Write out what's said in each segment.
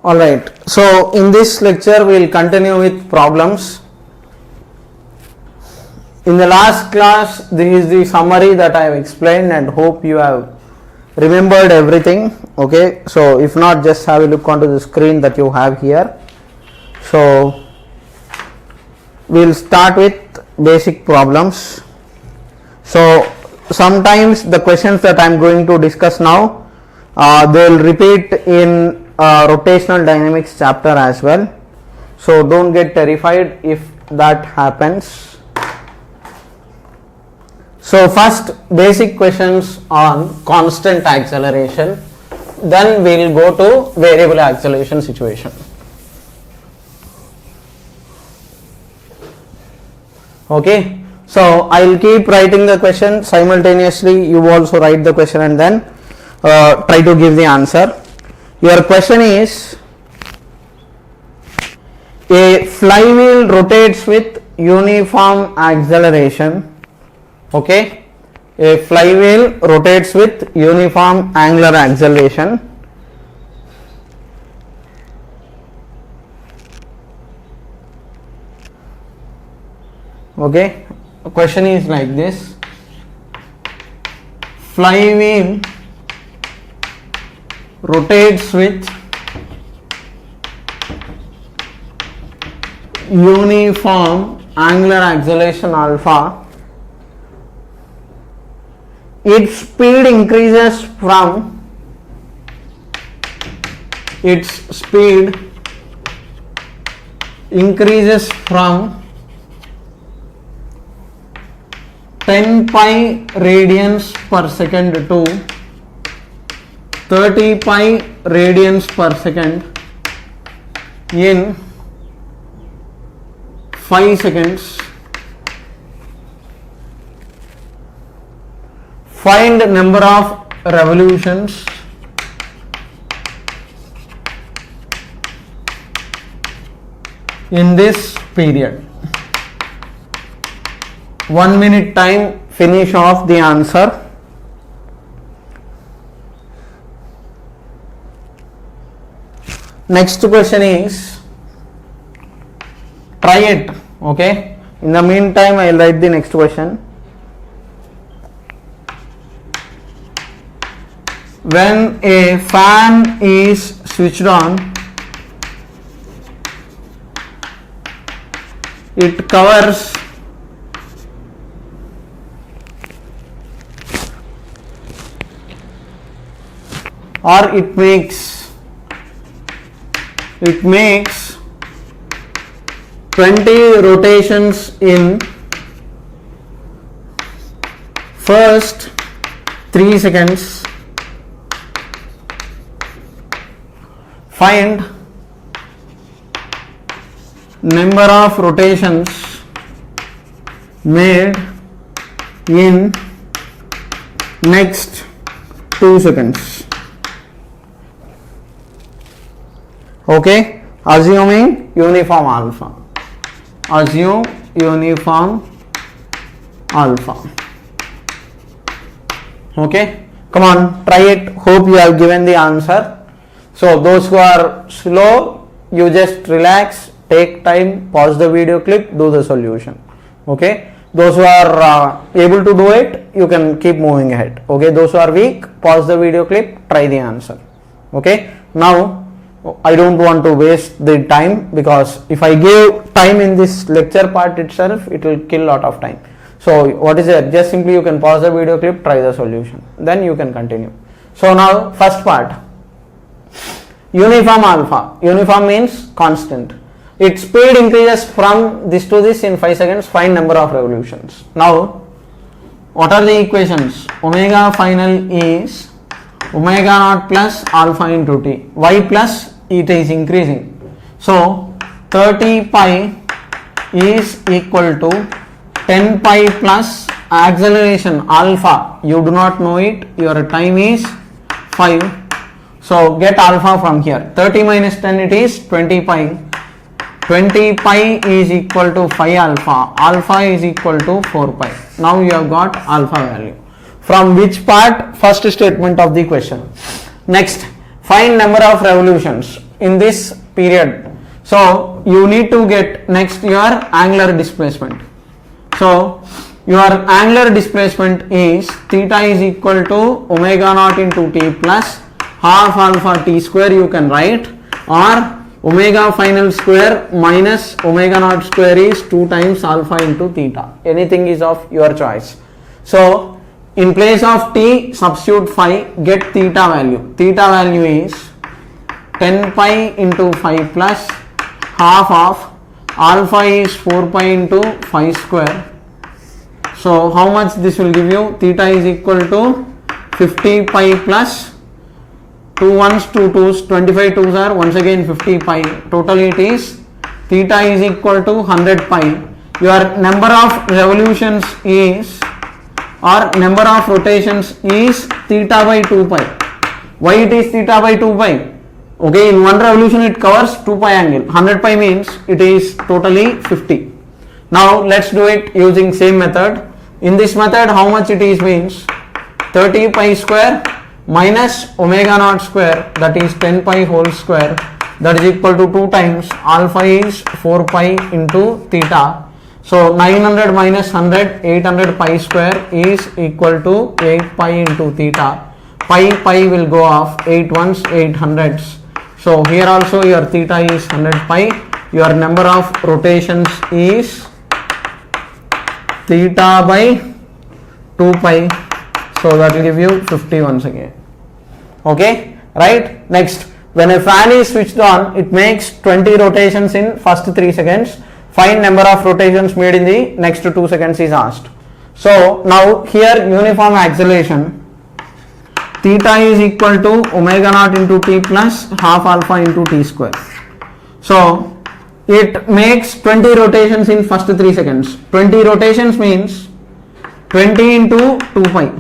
Alright, so in this lecture we will continue with problems. In the last class, this is the summary that I have explained and hope you have remembered everything. Okay, so if not, just have a look onto the screen that you have here. So we will start with basic problems. So sometimes the questions that I am going to discuss now, they will repeat in rotational dynamics chapter as well, so don't get terrified if that happens. So first, basic questions on constant acceleration, then we will go to variable acceleration situation. Okay, so I will keep writing the question simultaneously, you also write the question and then try to give the answer. Your question is, a flywheel rotates with uniform acceleration. Okay, a flywheel rotates with uniform angular acceleration. Okay, the question is like this: flywheel rotates with uniform angular acceleration alpha. Its speed increases from 10 pi radians per second to 30 pi radians per second in 5 seconds. Find number of revolutions in this period. 1 minute time, finish off the answer. Next question is, try it. Okay, in the meantime I will write the next question. When a fan is switched on, it covers or it makes 20 rotations in first 3 seconds. Find number of rotations made in next 2 seconds. Okay, assuming uniform alpha. Assume uniform alpha. Okay, come on, try it. Hope you have given the answer. So those who are slow, you just relax, take time, pause the video clip, do the solution. Okay, those who are able to do it, you can keep moving ahead. Okay, those who are weak, pause the video clip, try the answer. Okay, now I don't want to waste the time, because if I give time in this lecture part itself, it will kill lot of time. So what is it? Just simply you can pause the video clip, try the solution, then you can continue. So now first part, uniform alpha. Uniform means constant. Its speed increases from this to this in 5 seconds. Find number of revolutions. Now what are the equations? Omega final is omega naught plus alpha into t. Why plus? It is increasing. So 30 pi is equal to 10 pi plus acceleration alpha. You do not know it. Your time is 5. So get alpha from here. 30 minus 10, it is 20 pi. 20 pi is equal to 5 alpha. Alpha is equal to 4 pi. Now you have got alpha value. From which part? First statement of the question. Next, find number of revolutions in this period. So you need to get next your angular displacement. So your angular displacement is theta is equal to omega naught into t plus half alpha t square, you can write, or omega final square minus omega naught square is 2 times alpha into theta. Anything is of your choice. So in place of t, substitute phi, get theta value. Theta value is 10 pi into 5 plus half of alpha is 4 pi into 5 square. So how much this will give you? Theta is equal to 50 pi plus 2 1s 2 2s, 25 2s are once again 50 pi. Total it is theta is equal to 100 pi. Your number of revolutions is, or number of rotations is theta by 2 pi. Why it is theta by 2 pi? Okay, in one revolution it covers 2 pi angle. 100 pi means it is totally 50. Now let's do it using same method. In this method, how much it is means 30 pi square minus omega naught square, that is 10 pi whole square, that is equal to 2 times alpha is 4 pi into theta. So 900 minus 100, 800 pi square is equal to 8 pi into theta. Pi will go off, 8 ones 800s. So here also your theta is 100 pi. Your number of rotations is theta by 2 pi. So that will give you 50 once again. Okay, right? Next, when a fan is switched on, it makes 20 rotations in first 3 seconds. Find number of rotations made in the next 2 seconds is asked. So now here uniform acceleration, theta is equal to omega naught into t plus half alpha into t square. So it makes 20 rotations in first 3 seconds. 20 rotations means 20 into 2 pi,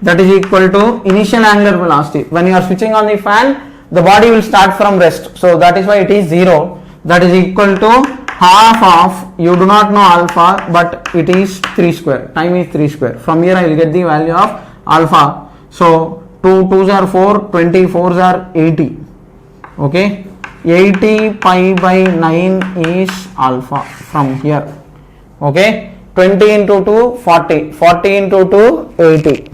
that is equal to initial angular velocity. When you are switching on the fan, the body will start from rest. So that is why it is 0. That is equal to half of, you do not know alpha, but it is 3 square. Time is 3 square. From here I will get the value of alpha. So 2 2s are 4, 20 4s are 80. Okay, 80 pi by 9 is alpha from here. Okay, 20 into 2 40, 40 into 2 80.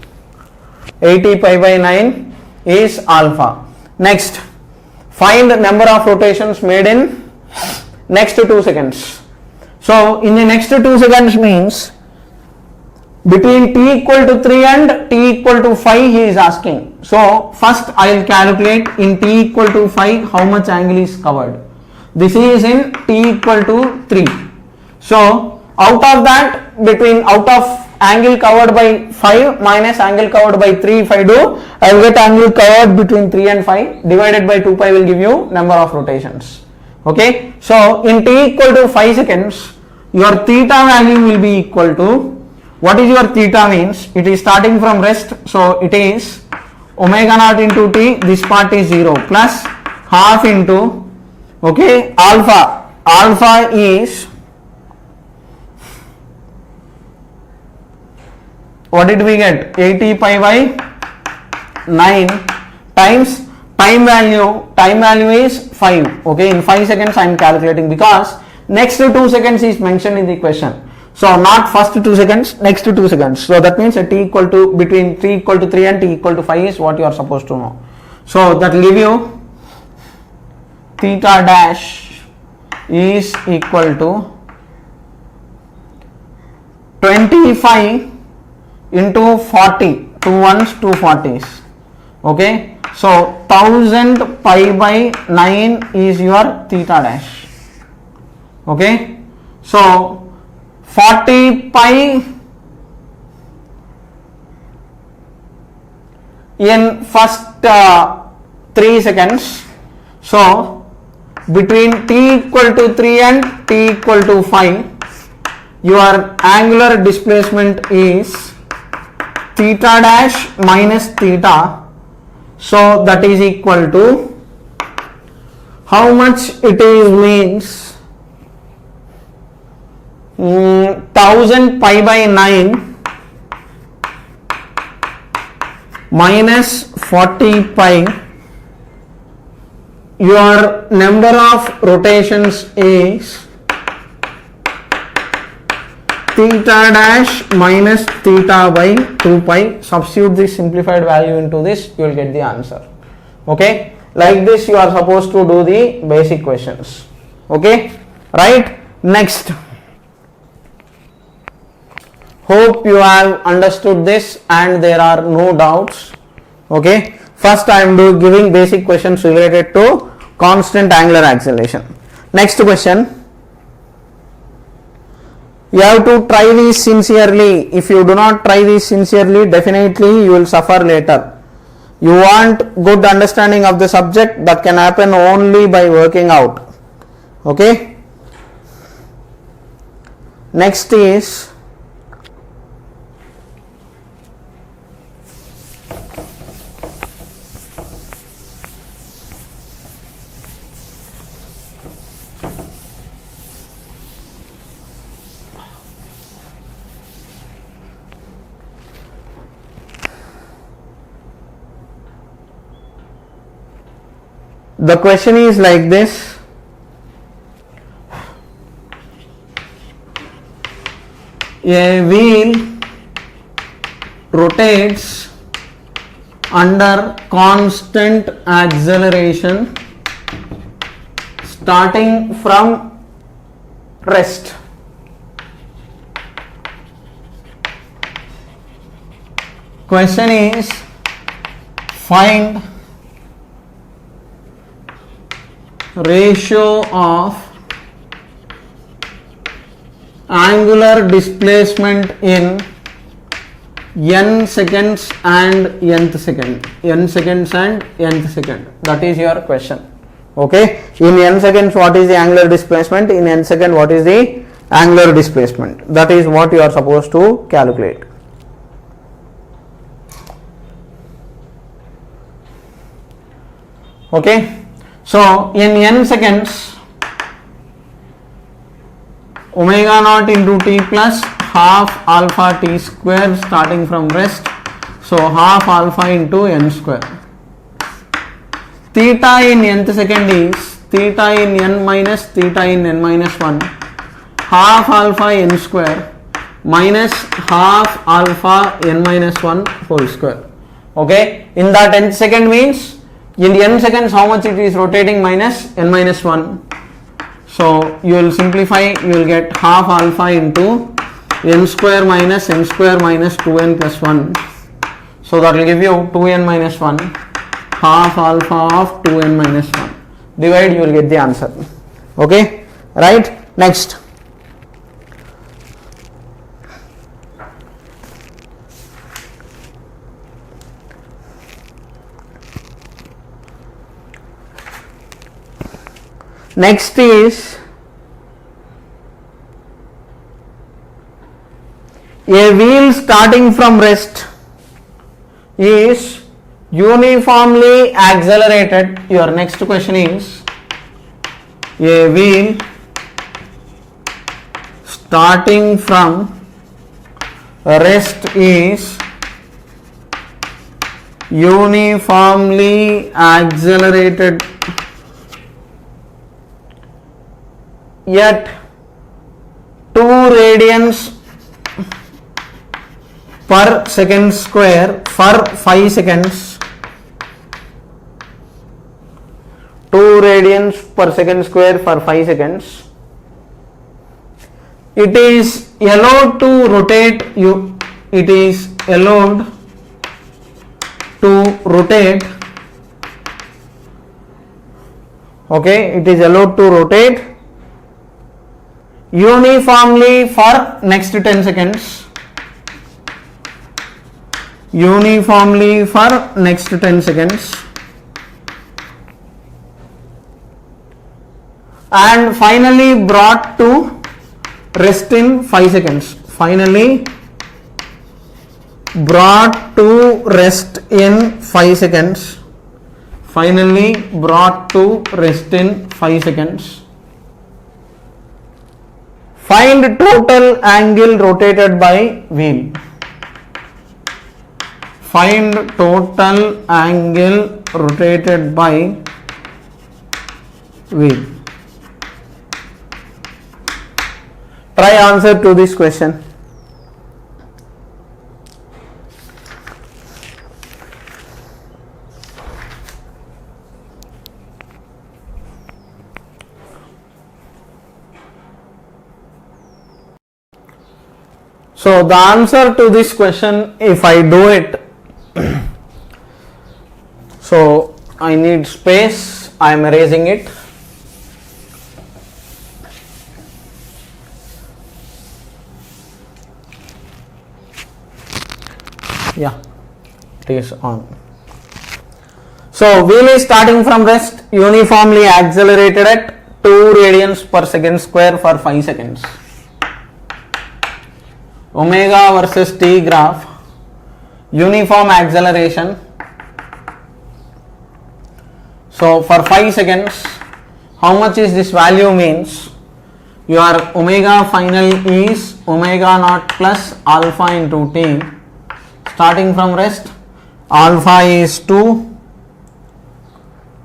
80 pi by 9 is alpha. Next, find the number of rotations made in next 2 seconds. So in the next 2 seconds means between t equal to 3 and t equal to 5 he is asking. So first I will calculate in t equal to 5 how much angle is covered. This is in t equal to 3. So out of that, out of angle covered by 5 minus angle covered by 3, if I do, I will get angle covered between 3 and 5 divided by 2 pi will give you number of rotations. Okay, so in t equal to 5 seconds, your theta value will be equal to, what is your theta means? It is starting from rest, so it is omega naught into t, this part is 0 plus half into, okay, alpha. Alpha is, what did we get? 80 pi by 9 times time value is 5. Okay, in 5 seconds I am calculating because next 2 seconds is mentioned in the question. So not first 2 seconds, next 2 seconds. So that means t equal to, between t equal to 3 and t equal to 5 is what you are supposed to know. So that will give you theta dash is equal to 25 into 40, 2 1s 2 40s. Okay, so 1000 pi by 9 is your theta dash. Okay, so 40 pi in first 3 seconds. So between t equal to 3 and t equal to 5, your angular displacement is theta dash minus theta. So that is equal to how much it is means 1000 pi by 9 minus 40 pi. Your number of rotations is theta dash minus theta by 2 pi. Substitute this simplified value into this, you will get the answer. Okay, like this you are supposed to do the basic questions. Okay, right? Next, hope you have understood this and there are no doubts. Okay, first I am giving basic questions related to constant angular acceleration. Next question, you have to try this sincerely. If you do not try this sincerely, definitely you will suffer later. You want good understanding of the subject, that can happen only by working out. Okay, next is the question is like this. A wheel rotates under constant acceleration starting from rest. Question is, find ratio of angular displacement in n seconds and nth second. N seconds and nth second. That is your question. Okay. In n seconds, what is the angular displacement? In n second, what is the angular displacement? That is what you are supposed to calculate. Okay. So in n seconds, omega naught into t plus half alpha t square starting from rest. So half alpha into n square. Theta in nth second is theta in n minus theta in n minus 1. Half alpha n square minus half alpha n minus 1 whole square. Okay. In that nth second means in n seconds how much it is rotating minus n minus 1. So you will simplify, you will get half alpha into n square minus 2n plus 1. So that will give you 2n minus 1, half alpha of 2n minus 1. Divide, you will get the answer. Okay, right? Next. Next is a wheel starting from rest is uniformly accelerated. Your next question is a wheel starting from rest is uniformly accelerated at 2 radians per second square for 5 seconds. 2 radians per second square for 5 seconds. It is allowed to rotate it is allowed to rotate. Okay, it is allowed to rotate uniformly for next 10 seconds. Uniformly for next 10 seconds. and finally brought to rest in 5 seconds. Finally brought to rest in 5 seconds. Finally brought to rest in 5 seconds. Find total angle rotated by wheel. Find total angle rotated by wheel. Try answer to this question. So the answer to this question, if I do it, so I need space, I am erasing it. Yeah, it is on. So wheel is starting from rest, uniformly accelerated at 2 radians per second square for 5 seconds. Omega versus t graph, uniform acceleration. So for 5 seconds, how much is this value means your omega final is omega naught plus alpha into t. Starting from rest, alpha is 2,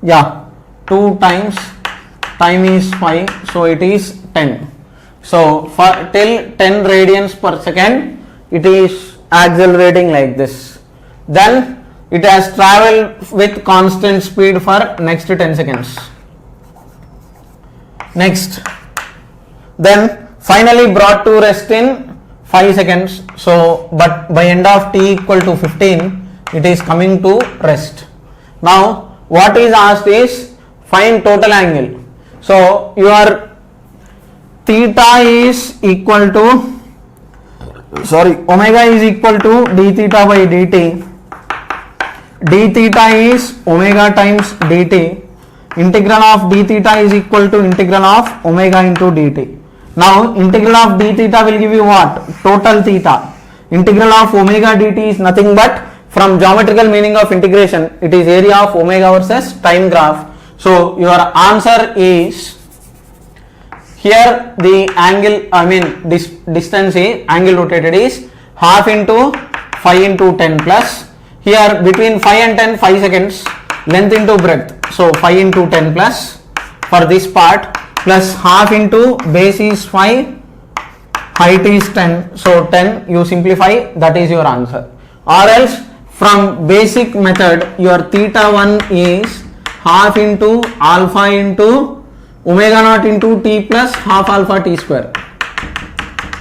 2 times time is 5, so it is 10. So for till 10 radians per second, it is accelerating like this. Then it has traveled with constant speed for next 10 seconds. Next, then finally brought to rest in 5 seconds. So, but by end of t equal to 15, it is coming to rest. Now, what is asked is find total angle. So, your theta is equal to, omega is equal to d theta by dt. D theta is omega times dt. Integral of d theta is equal to integral of omega into dt. Now integral of d theta will give you what? Total theta. Integral of omega dt is nothing but, from geometrical meaning of integration, it is area of omega versus time graph. So your answer is, here the angle, this distance is, angle rotated is half into 5 into 10 plus, here between 5 and 10, 5 seconds, length into breadth, so 5 into 10 plus for this part, plus half into base is 5, height is 10, so 10 you simplify, that is your answer. Or else from basic method, your theta 1 is half into alpha into omega naught into t plus half alpha t square.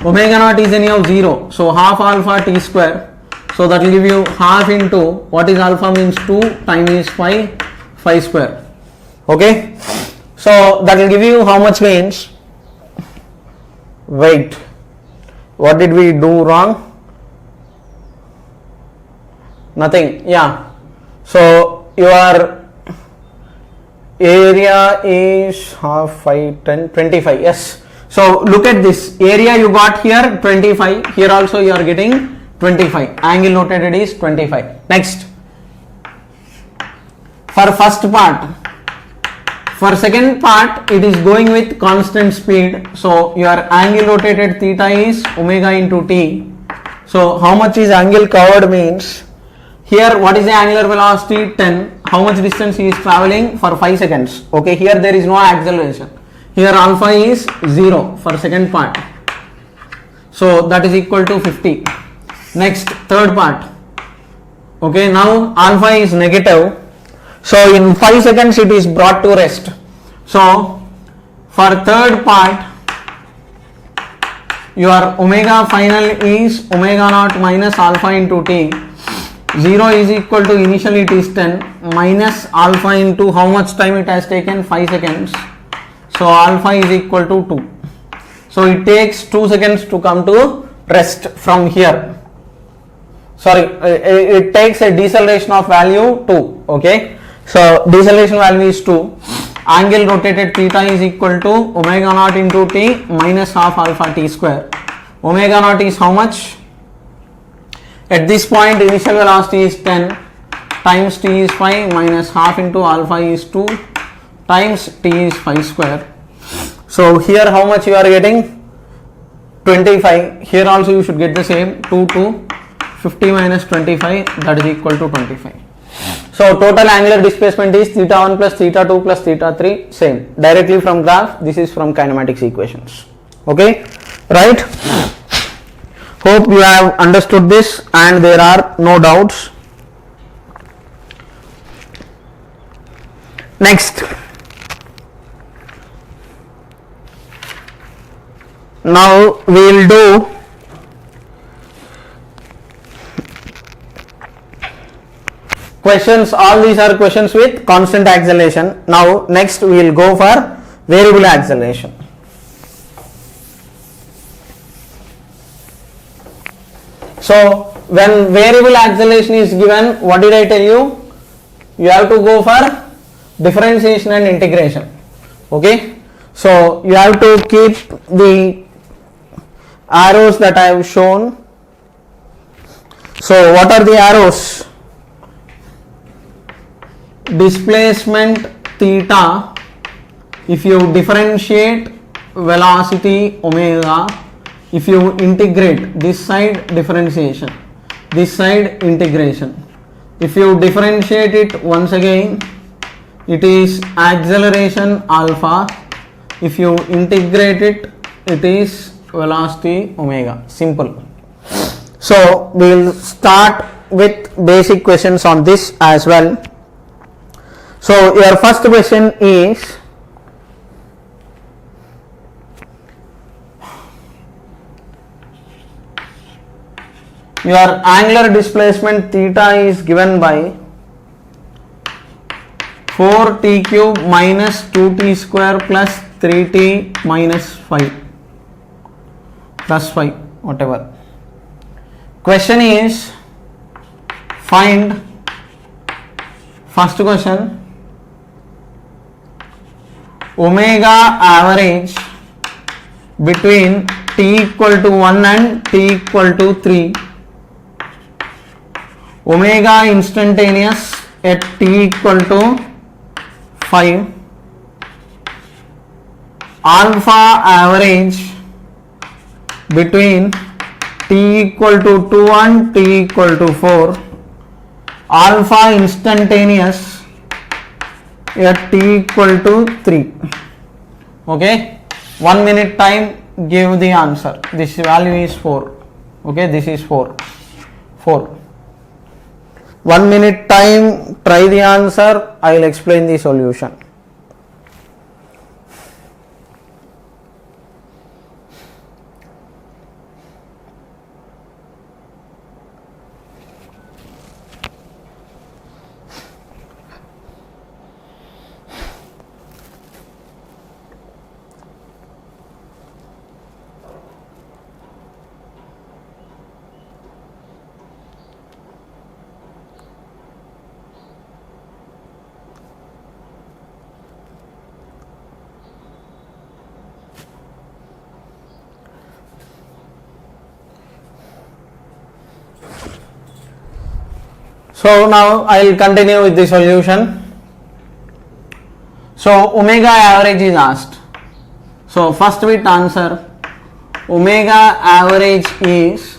Omega naught is anyhow 0, so half alpha t square, so that will give you half into, what is alpha means 2, time is 5 square. Okay, so that will give you how much means, wait, what did we do wrong? Nothing, yeah. So your area is half 5, 10, 25, yes. So look at this, area you got here 25, here also you are getting 25, angle rotated is 25. Next, for first part, for second part it is going with constant speed, so your angle rotated theta is omega into t. So how much is angle covered means, here what is the angular velocity? 10. How much distance he is traveling? For 5 seconds. Okay, here there is no acceleration. Here alpha is 0 for second part. So that is equal to 50. Next, third part. Okay, now alpha is negative. So in 5 seconds it is brought to rest. So for third part, your omega final is omega naught minus alpha into t. 0 is equal to, initially it is 10 minus alpha into how much time it has taken? 5 seconds. So alpha is equal to 2. So it takes 2 seconds to come to rest from here. Sorry, it takes a deceleration of value 2. Okay, so deceleration value is 2. angle rotated theta is equal to omega naught into t minus half alpha t square. Omega naught is how much? At this point initial velocity is 10 times t is 5 minus half into alpha is 2 times t is 5 square. So here how much you are getting? 25. Here also you should get the same. 2 to 50 minus 25, that is equal to 25. So total angular displacement is theta 1 plus theta 2 plus theta 3, same. Directly from graph, this is from kinematics equations. Okay, right? Hope you have understood this and there are no doubts. Next. Now we will do questions. All these are questions with constant acceleration. Now next we will go for variable acceleration. So when variable acceleration is given, what did I tell you? You have to go for differentiation and integration. Okay, so you have to keep the arrows that I have shown. So what are the arrows? Displacement theta, if you differentiate velocity omega, if you integrate this side differentiation, this side integration, if you differentiate it once again, it is acceleration alpha, if you integrate it, it is velocity omega. Simple. So we will start with basic questions on this as well. So your first question is, your angular displacement theta is given by 4t cube minus 2t square plus 3t minus 5 plus 5, whatever. Question is, find, first question, omega average between t equal to 1 and t equal to 3, omega instantaneous at t equal to 5, alpha average between t equal to 2 and t equal to 4, alpha instantaneous at t equal to 3. Okay, 1 minute time, give the answer. This value is 4. Okay, this is 4. 1 minute time, try the answer. I will explain the solution. So now I will continue with the solution. So omega average is asked. So first bit answer, omega average is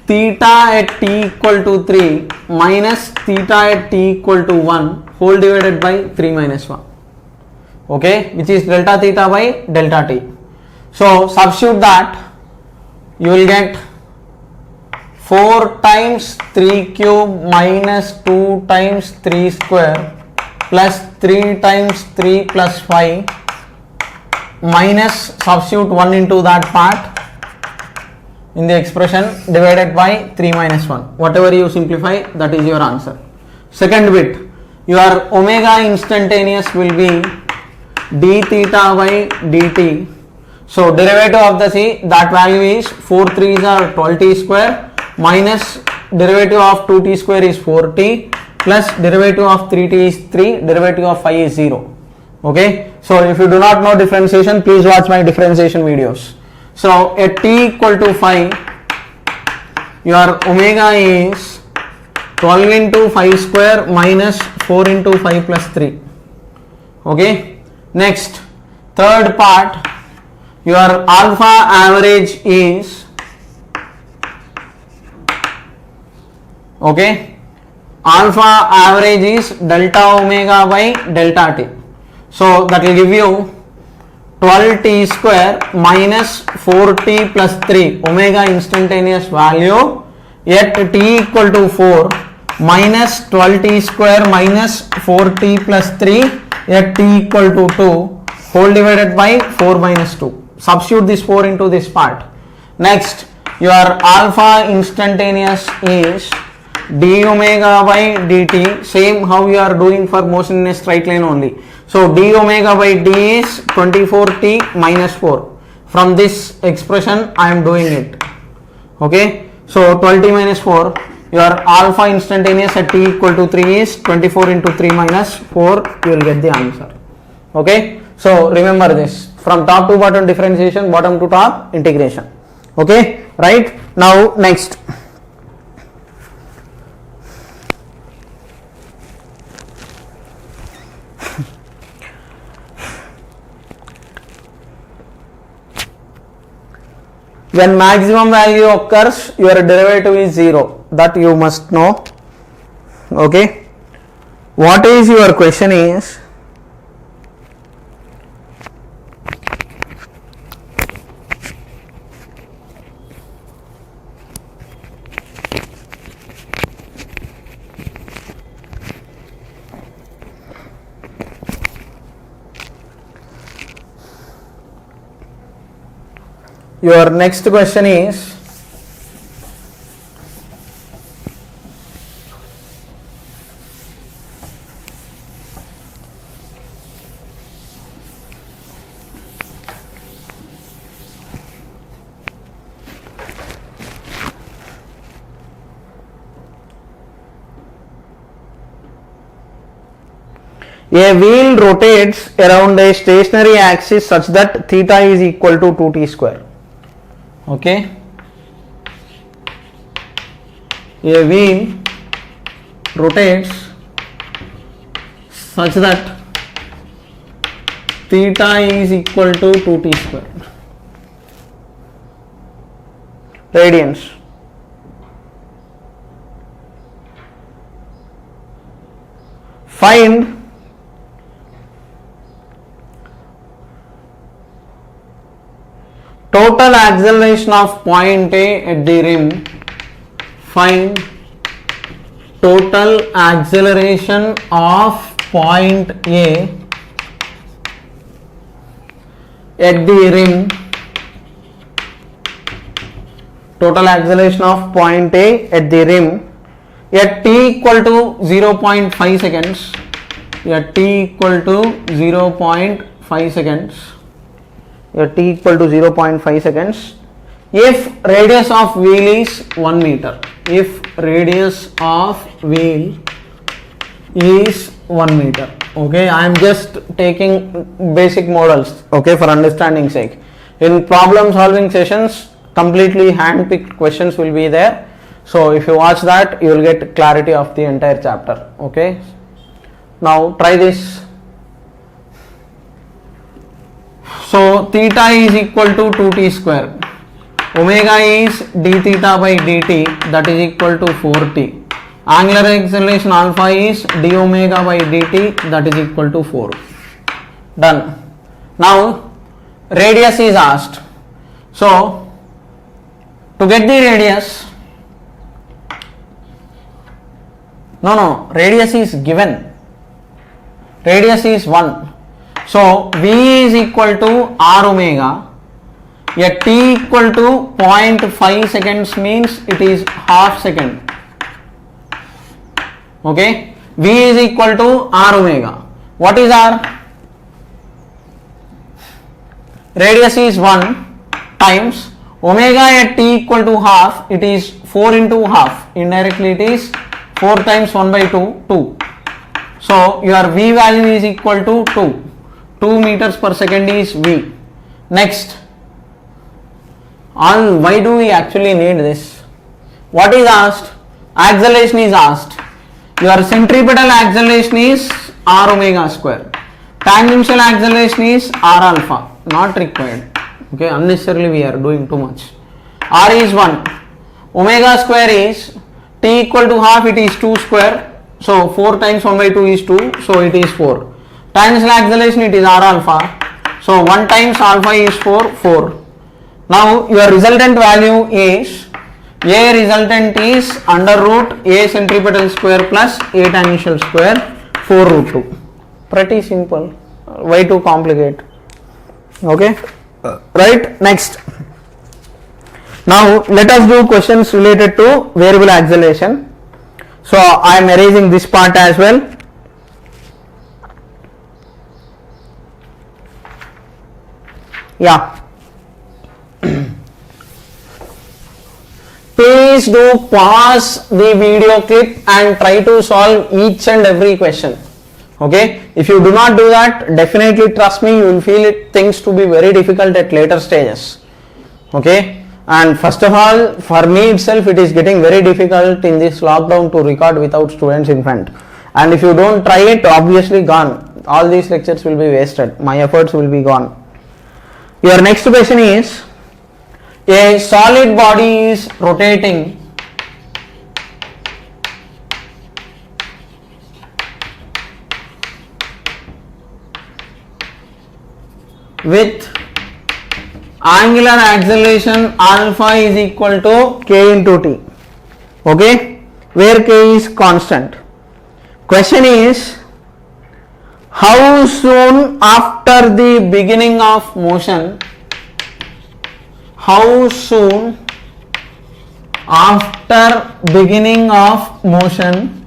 theta at t equal to 3 minus theta at t equal to 1 whole divided by 3 minus 1. Okay, which is delta theta by delta t. So substitute that, you will get 4 times 3 cube minus 2 times 3 square plus 3 times 3 plus 5 minus, substitute 1 into that part in the expression, divided by 3 minus 1. Whatever you simplify, that is your answer. Second bit, your omega instantaneous will be d theta by dt. So derivative of the c, that value is 4 3s are 12t square minus derivative of 2t square is 4t plus derivative of 3t is 3, derivative of 5 is 0. Okay, so if you do not know differentiation, please watch my differentiation videos. So at t equal to 5, your omega is 12 into 5 square minus 4 into 5 plus 3. Okay, next third part, your alpha average is, okay, alpha average is delta omega by delta t. So that will give you 12t square minus 4t plus 3 omega instantaneous value at t equal to 4 minus 12t square minus 4t plus 3 at t equal to 2 whole divided by 4 minus 2. Substitute this 4 into this part. Next, your alpha instantaneous is d omega by dt, same how you are doing for motion in a straight line only. So d omega by d is 24t minus 4. From this expression I am doing it. Okay, so 12t minus 4, your alpha instantaneous at t equal to 3 is 24 into 3 minus 4, you will get the answer. Okay, so remember this, from top to bottom differentiation, bottom to top integration. Okay, right, now next. When maximum value occurs, your derivative is 0. That you must know. Okay. What is your question is? Your next question is, a wheel rotates around a stationary axis such that theta is equal to 2t square. Okay, a wheel rotates such that theta is equal to 2t square radians. Find total acceleration of point A at the rim. Find total acceleration of point A at the rim. Total acceleration of point A at the rim at t equal to 0.5 seconds. At t equal to 0.5 seconds. At t equal to 0.5 seconds, if radius of wheel is 1 meter. If radius of wheel is 1 meter. Okay, I am just taking basic models, okay, for understanding sake. In problem solving sessions, completely hand picked questions will be there. So if you watch that, you will get clarity of the entire chapter. Okay, now try this. So theta is equal to 2t square. Omega is d theta by dt, that is equal to 4t. Angular acceleration alpha is d omega by dt, that is equal to 4. Done. Now radius is asked. So to get the radius, radius is given. Radius is 1. So V is equal to R omega. At t equal to 0.5 seconds means it is half second. Okay, V is equal to R omega. What is R? Radius is 1 times omega at t equal to half, it is 4 into half. Indirectly it is 4 times 1 by 2, 2. So your V value is equal to 2. 2 meters per second is V. Next, why do we actually need this? What is asked? Acceleration is asked. Your centripetal acceleration is r omega square. Tangential acceleration is r alpha. Not required. Okay, unnecessarily we are doing too much. R is 1. Omega square is t equal to half, it is 2 square. So 4 times 1 by 2 is 2. So it is 4. Tangential acceleration, it is r alpha. So 1 times alpha is 4. Now your resultant value is, A resultant is under root A centripetal square plus A tangential square 4 root 2. Pretty simple. Why too complicate? Okay. Right. Next. Now let us do questions related to variable acceleration. So I am erasing this part as well. Yeah. Please do pause the video clip and try to solve each and every question. Okay, if you do not do that, definitely trust me, you will feel things to be very difficult at later stages. Okay, and first of all, for me itself, it is getting very difficult in this lockdown to record without students in front. And if you don't try it, obviously gone. All these lectures will be wasted. My efforts will be gone. Your next question is, a solid body is rotating with angular acceleration alpha is equal to k into t. Okay, where k is constant. Question is, how soon after the beginning of motion, how soon after beginning of motion,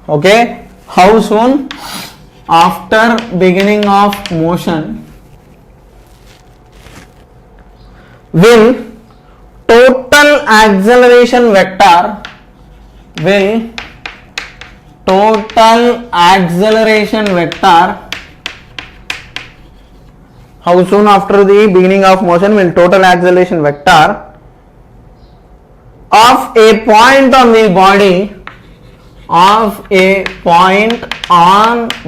okay, how soon after beginning of motion will total acceleration vector how soon after the beginning of motion will total acceleration vector of a point on the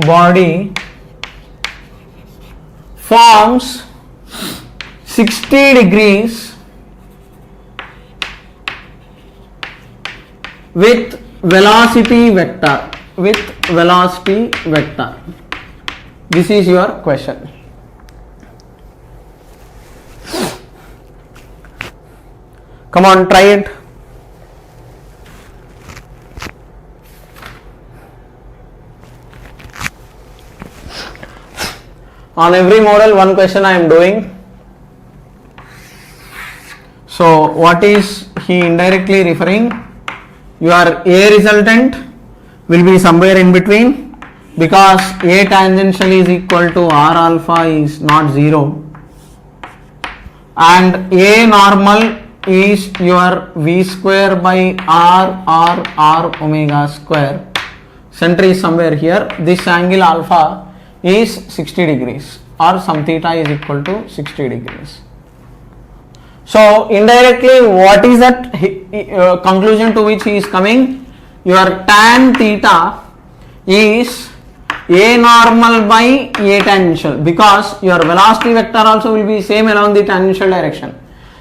body forms 60 degrees with velocity vector. This is your question. Come on, try it. On every model, one question I am doing. So what is he indirectly referring? Your A resultant will be somewhere in between, because A tangential is equal to R alpha is not 0, and A normal is your V square by R omega square. Center is somewhere here. This angle alpha is 60 degrees, or some theta is equal to 60 degrees. So indirectly, what is that conclusion to which he is coming? Your tan theta is A normal by A tangential, because your velocity vector also will be same along the tangential direction.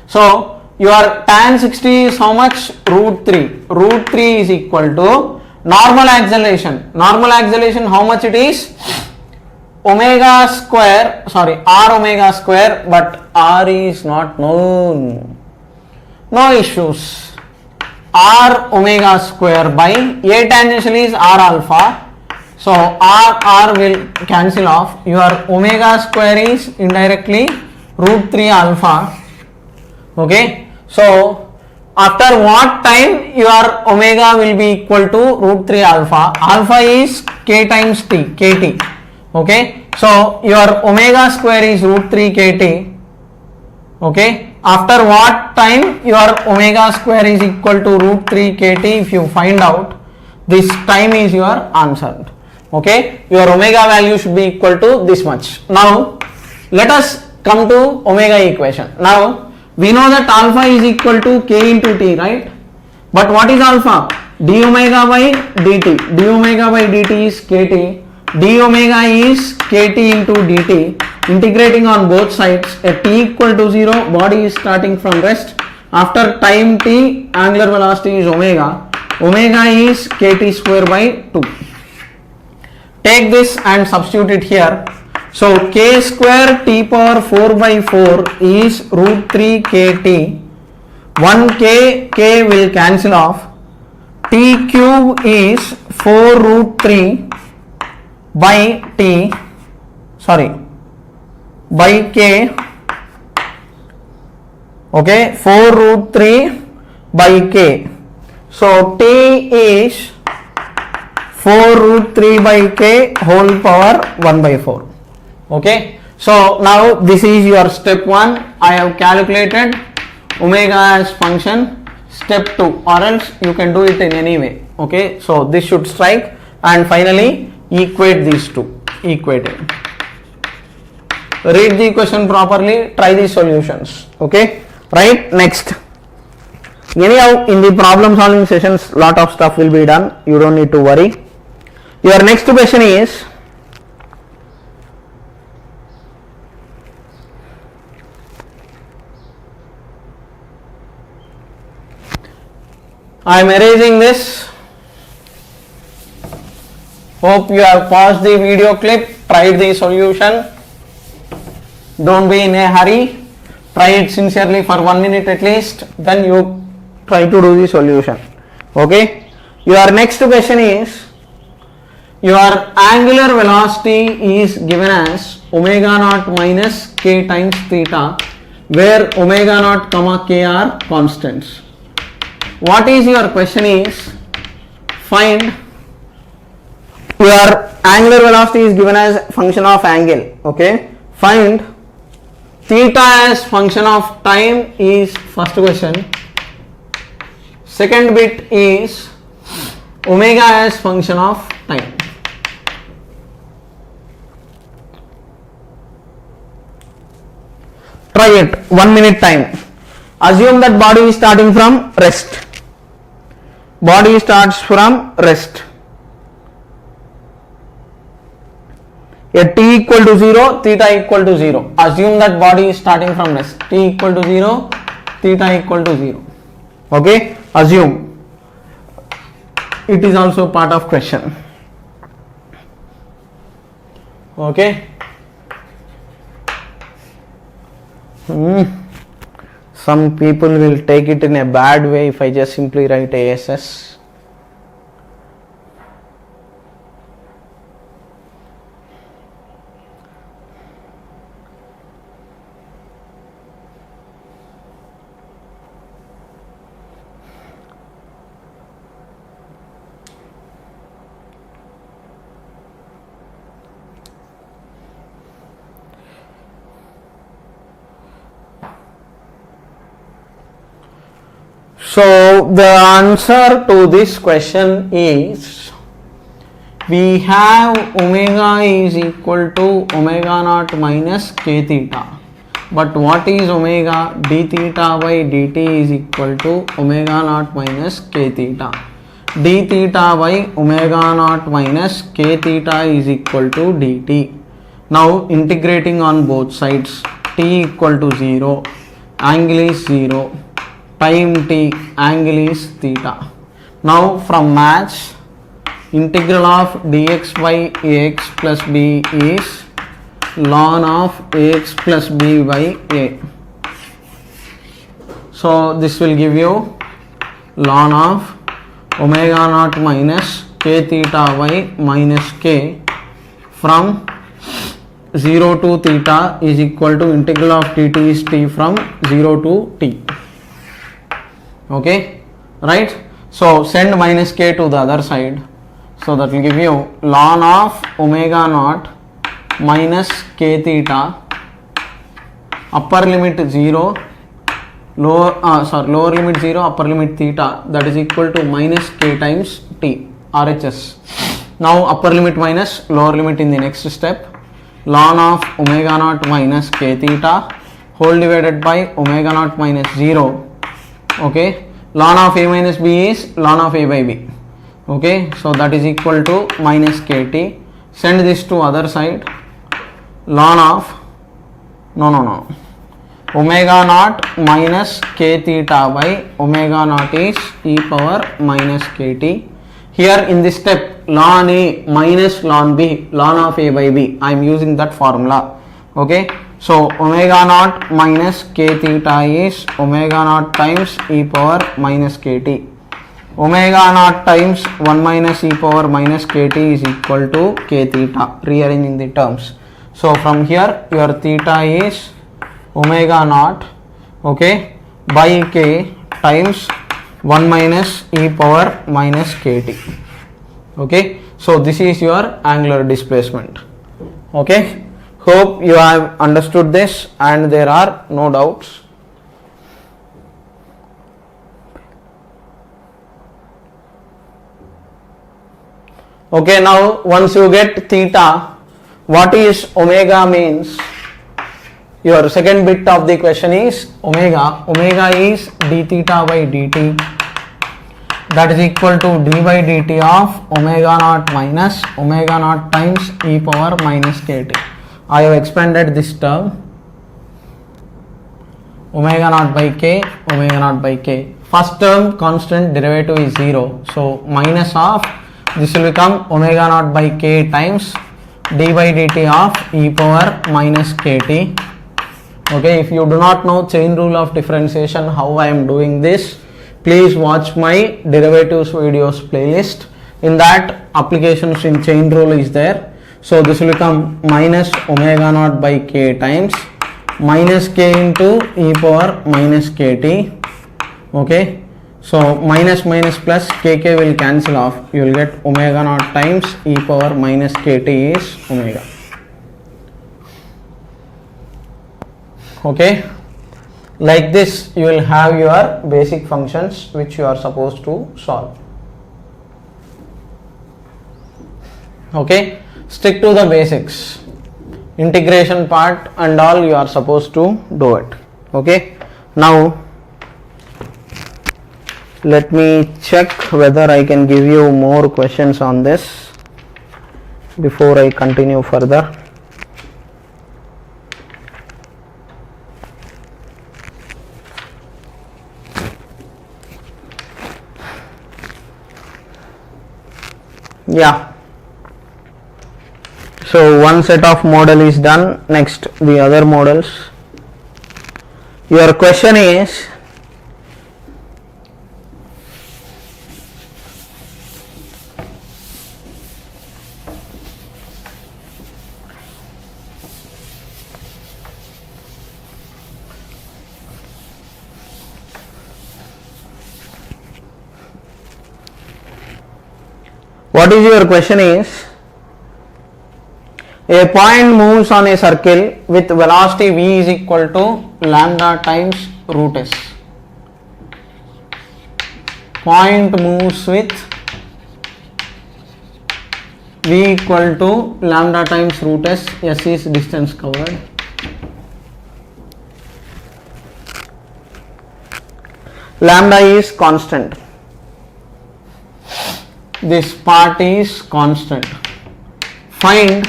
So your tan 60 is how much? Root 3. Root 3 is equal to normal acceleration. Normal acceleration, how much it is? Omega square, R omega square, but R is not known. No issues. R omega square by A tangential is R alpha. So R will cancel off. Your omega square is indirectly root 3 alpha. Okay. So after what time your omega will be equal to root 3 alpha? Alpha is k times t, kt. Okay. So your omega square is root 3 kt. Okay. After what time your omega square is equal to root 3 kt? If you find out, this time is your answer. Okay, your omega value should be equal to this much. Now let us come to omega equation. Now we know that alpha is equal to k into t, right? But what is alpha? D omega by dt. D omega by dt is kt. D omega is kt into dt. Integrating on both sides, at t equal to 0, body is starting from rest. After time t, angular velocity is omega. Omega is kt square by 2. Take this and substitute it here. So k square t power 4 by 4 is root 3 kt. 1k will cancel off. T cube is 4 root 3 by t, by k. Okay, 4 root 3 by k. So t is 4 root 3 by k whole power 1 by 4. Okay, so now this is your step 1. I have calculated omega as function. Step 2, or else you can do it in any way. Okay, so this should strike, and finally equate these two. Equate it. Read the question properly, try the solutions. Okay, right, next. Anyhow, in the problem solving sessions, lot of stuff will be done. You don't need to worry. Your next question is, I am erasing this. Hope you have paused the video clip, tried the solution. Don't be in a hurry. Try it sincerely for 1 minute at least. Then you try to do the solution. Okay. Your next question is, your angular velocity is given as omega naught minus k times theta, where omega naught comma k are constants. What is your question is, find your angular velocity is given as function of angle. Okay, find theta as function of time is first question. Second bit is omega as function of time. Try it, 1 minute time. Assume that body is starting from rest. Body starts from rest. At t equal to 0, theta equal to 0. Assume that body is starting from rest. T equal to 0, theta equal to 0. Okay, assume. It is also part of question. Okay. Some people will take it in a bad way if I just simply write ASS. So the answer to this question is, we have omega is equal to omega naught minus k theta. But what is omega? D theta by dt is equal to omega naught minus k theta. D theta by omega naught minus k theta is equal to dt. Now integrating on both sides, t equal to 0, angle is 0. Time t, angle is theta. Now from match, integral of dx by ax plus b is ln of ax plus b by a. So this will give you ln of omega naught minus k theta by minus k from 0 to theta is equal to integral of dt is t from 0 to t. Okay, right? So send minus k to the other side. So that will give you ln of omega naught minus k theta, upper limit 0, lower limit 0, upper limit theta, that is equal to minus k times t, RHS. Now upper limit minus lower limit in the next step. Ln of omega naught minus k theta whole divided by omega naught minus 0. Okay, ln of a minus b is ln of a by b. Okay, so that is equal to minus kt. Send this to other side. Ln of omega naught minus k theta by omega naught is e power minus kt. Here in this step, ln a minus ln b, ln of a by b, I am using that formula. Okay, so omega naught minus k theta is omega naught times e power minus kt. Omega naught times 1 minus e power minus kt is equal to k theta, rearranging the terms. So from here your theta is omega naught, okay, by k times 1 minus e power minus kt. Okay, so this is your angular displacement. Okay, hope you have understood this and there are no doubts. Okay, now once you get theta, what is omega means? Your second bit of the question is omega. Omega is d theta by dt, that is equal to d by dt of omega naught minus omega naught times e power minus kt. I have expanded this term, omega naught by k, omega naught by k. First term constant, derivative is 0, so minus of this will become omega naught by k times d by dt of e power minus kt. Okay, if you do not know chain rule of differentiation, how I am doing this, please watch my derivatives videos playlist. In that, applications in chain rule is there. So this will become minus omega naught by k times minus k into e power minus kt. Okay, so minus minus plus kk will cancel off. You will get omega naught times e power minus kt is omega. Okay, like this you will have your basic functions which you are supposed to solve. Okay, stick to the basics, integration part and all you are supposed to do it. Okay, now let me check whether I can give you more questions on this before I continue further. Yeah, so one set of model is done. Next the other models. Your question is what is your question is, a point moves on a circle with velocity v is equal to lambda times root s. Point moves with v equal to lambda times root s. S is distance covered. Lambda is constant. This part is constant. Find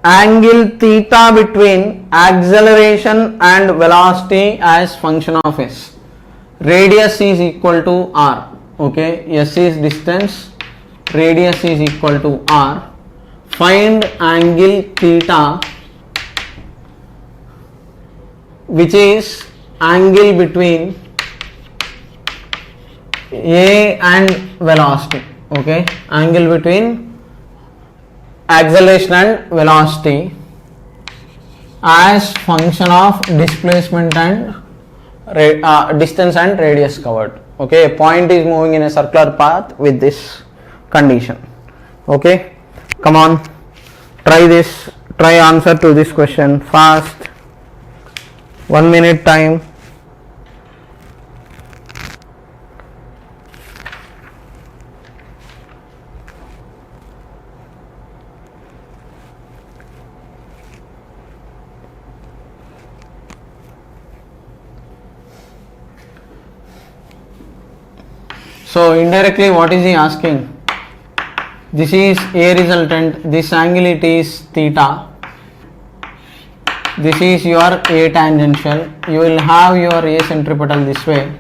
angle theta between acceleration and velocity as function of s. Radius is equal to r. Okay, s is distance, radius is equal to r. Find angle theta which is angle between a and velocity. Okay, angle between acceleration and velocity as function of displacement and distance and radius covered. Okay, a point is moving in a circular path with this condition. Okay, come on, try this, try answer to this question fast. 1 minute time. So indirectly what is he asking? This is A resultant, this angle it is theta, this is your A tangential, you will have your A centripetal this way,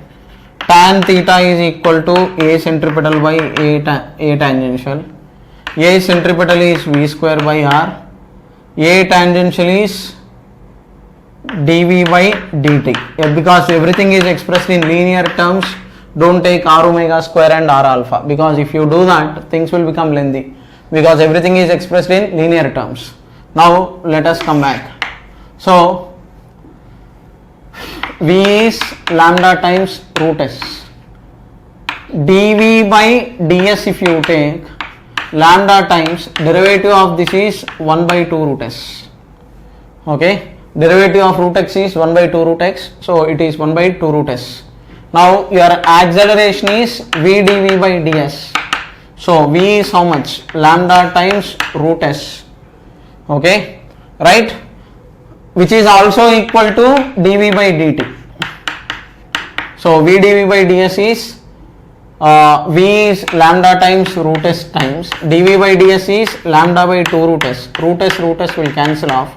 tan theta is equal to A centripetal by A tangential, A centripetal is V square by R, A tangential is dV by dt. Because everything is expressed in linear terms, don't take r omega square and r alpha, because if you do that things will become lengthy, because everything is expressed in linear terms. Now let us come back. So V is lambda times root s, dV by ds if you take lambda times derivative of this is 1 by 2 root s. Okay, derivative of root x is 1 by 2 root x, so it is 1 by 2 root s. Now your acceleration is v dv by ds. So v is how much? Lambda times root s. Okay, right? Which is also equal to dv by dt. So v dv by ds is v is lambda times root s times dv by ds is lambda by 2 root s. Root s will cancel off.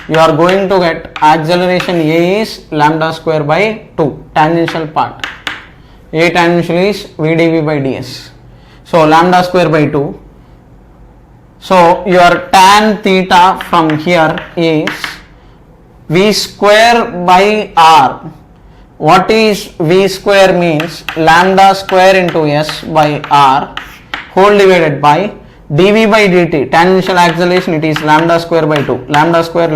You are going to get acceleration A is lambda square by 2, tangential part. A tangential is v dv by ds. So lambda square by 2. So your tan theta from here is v square by r. What is v square means? Lambda square into s by r whole divided by dv by dt, tangential acceleration, it is lambda square by 2. Lambda square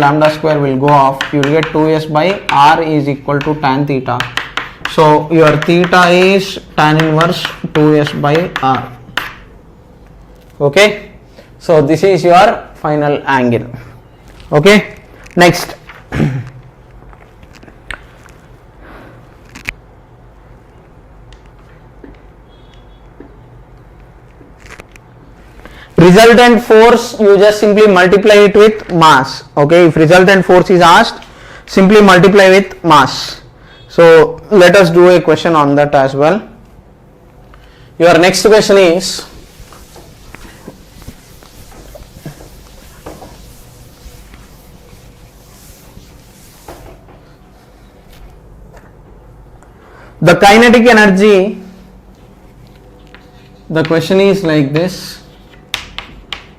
will go off. You will get 2s by r is equal to tan theta. So your theta is tan inverse 2s by r. Okay. So this is your final angle. Okay. Next. Resultant force, you just simply multiply it with mass. Okay, if resultant force is asked, simply multiply with mass. So let us do a question on that as well. Your next question is, the kinetic energy, the question is like this: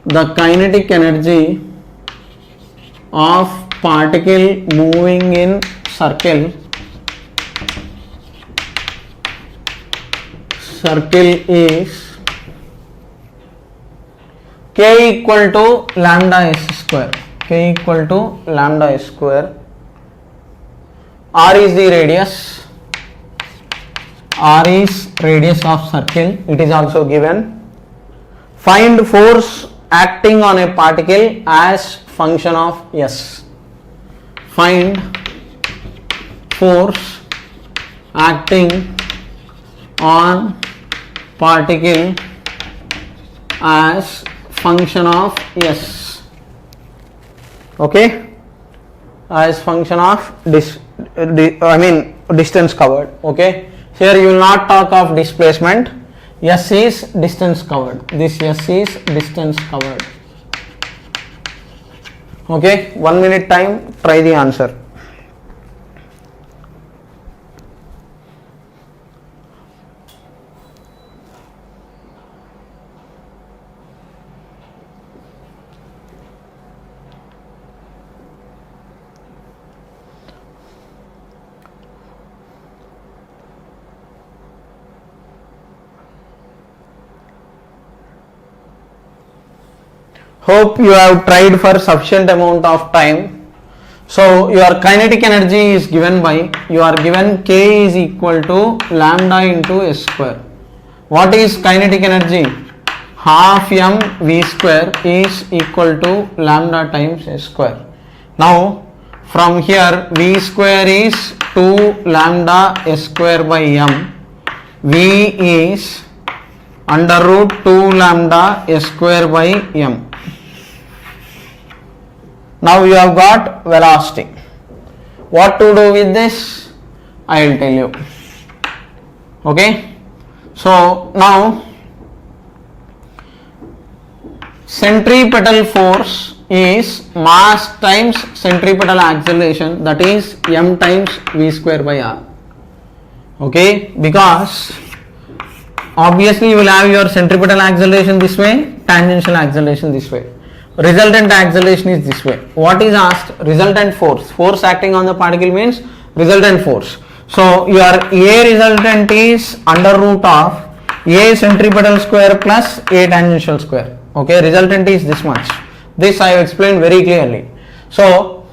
the kinetic energy of particle moving in circle is k equal to lambda s square. K equal to lambda s square. R is the radius. R is radius of circle. It is also given. Find force acting on a particle as function of s. Find force acting on particle as function of s. Okay, as function of distance covered. Okay, here you will not talk of displacement. S is distance covered. This S is distance covered. Okay, 1 minute time, try the answer. Hope you have tried for sufficient amount of time. So your kinetic energy is given by, you are given K is equal to lambda into s square. What is kinetic energy? Half m v square is equal to lambda times s square. Now From here V square is 2 lambda S square by m. V is under root 2 lambda S square by m. Now you have got velocity. What to do with this? I will tell you. Okay. So now centripetal force is mass times centripetal acceleration, that is m times v square by r. Okay, because obviously you will have your centripetal acceleration this way, tangential acceleration this way. Resultant acceleration is this way. What is asked? Resultant force. Force acting on the particle means resultant force. So your A resultant is under root of A centripetal square plus A tangential square. Okay, resultant is this much. This I have explained very clearly. So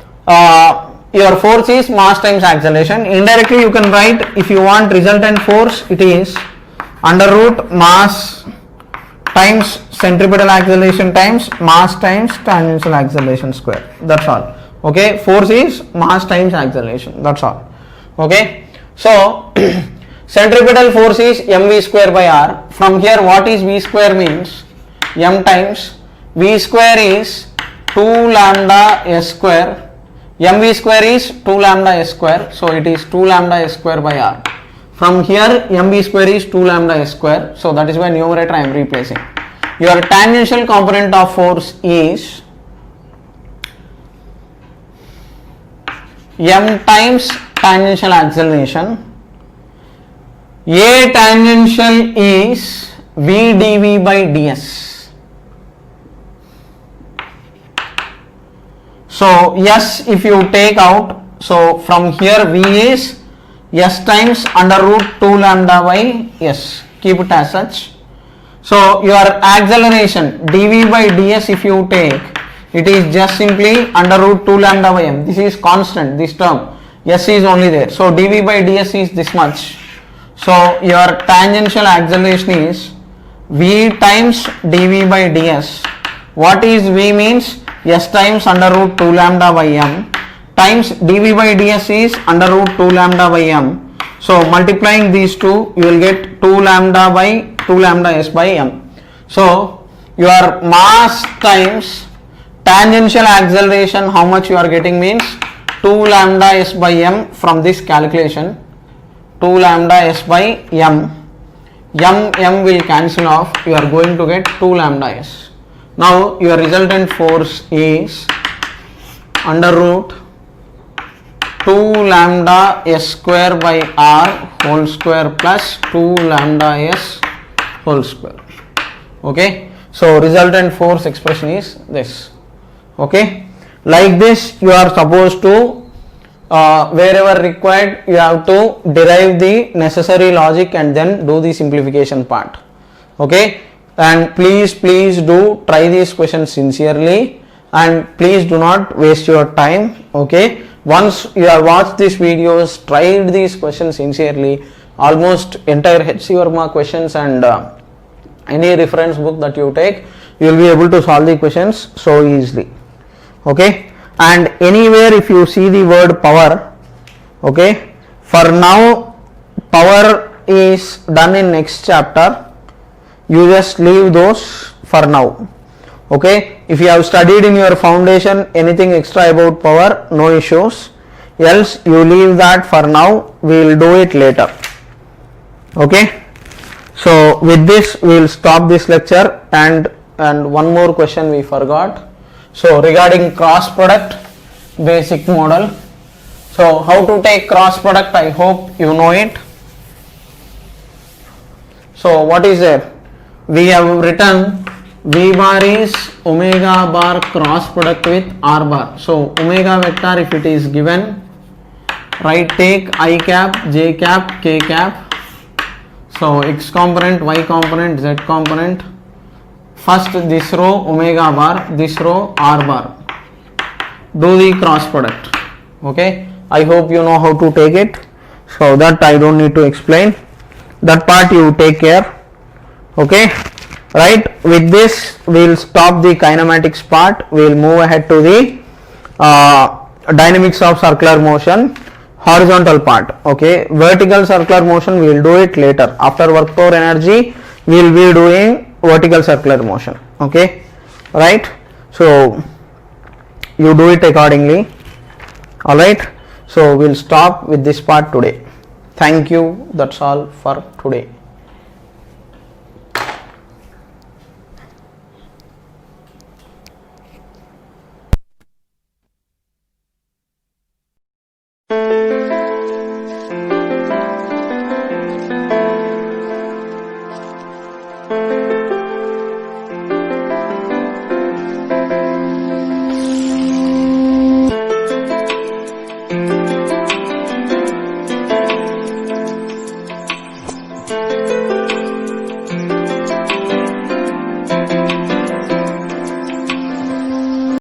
your force is mass times acceleration. Indirectly you can write, if you want resultant force, it is under root mass times centripetal acceleration times mass times tangential acceleration square. That's all. Okay, force is mass times acceleration. That's all. Okay, so centripetal force is mv square by r. From here, what is v square means? M times v square is 2 lambda s square. Mv square is 2 lambda s square. So it is 2 lambda s square by r. From here, mv square is 2 lambda s square. So that is why numerator I am replacing. Your tangential component of force is m times tangential acceleration. A tangential is v dv by ds. So yes, if you take out, so from here v is s times under root 2 lambda by s. Keep it as such. So your acceleration dv by ds, if you take, it is just simply under root 2 lambda by m. This is constant, this term, s is only there. So dv by ds is this much. So your tangential acceleration is v times dv by ds. What is v means? S times under root 2 lambda by m times dv by ds is under root 2 lambda by m. So multiplying these two, you will get 2 lambda by 2 lambda s by m. So your mass times tangential acceleration, how much you are getting means 2 lambda s by m from this calculation. 2 lambda s by m. M will cancel off. You are going to get 2 lambda s. Now your resultant force is under root 2 lambda s square by r whole square plus 2 lambda s whole square. Okay, so resultant force expression is this. Okay, like this you are supposed to wherever required you have to derive the necessary logic and then do the simplification part. Okay, and please do try these questions sincerely and please do not waste your time. Okay, once you have watched these videos, tried these questions sincerely, almost entire HC Verma questions and any reference book that you take, you will be able to solve the questions so easily. Okay, and anywhere if you see the word power, okay, for now power is done in next chapter. You just leave those for now. Okay, if you have studied in your foundation anything extra about power, no issues, else you leave that for now, we will do it later. Okay, so with this we will stop this lecture and one more question we forgot. So regarding cross product basic model, so how to take cross product, I hope you know it. So what is there? We have written V bar is omega bar cross product with R bar. So omega vector, if it is given, right, take I cap, J cap, K cap. So x component, y component, z component. First this row omega bar, this row R bar. Do the cross product. Okay, I hope you know how to take it. So that I don't need to explain. That part you take care. Okay, right, with this we will stop the kinematics part. We will move ahead to the dynamics of circular motion, horizontal part. Okay, vertical circular motion we will do it later. After work power energy we will be doing vertical circular motion. Okay, right? So you do it accordingly. All right, so we'll stop with this part today. Thank you. That's all for today.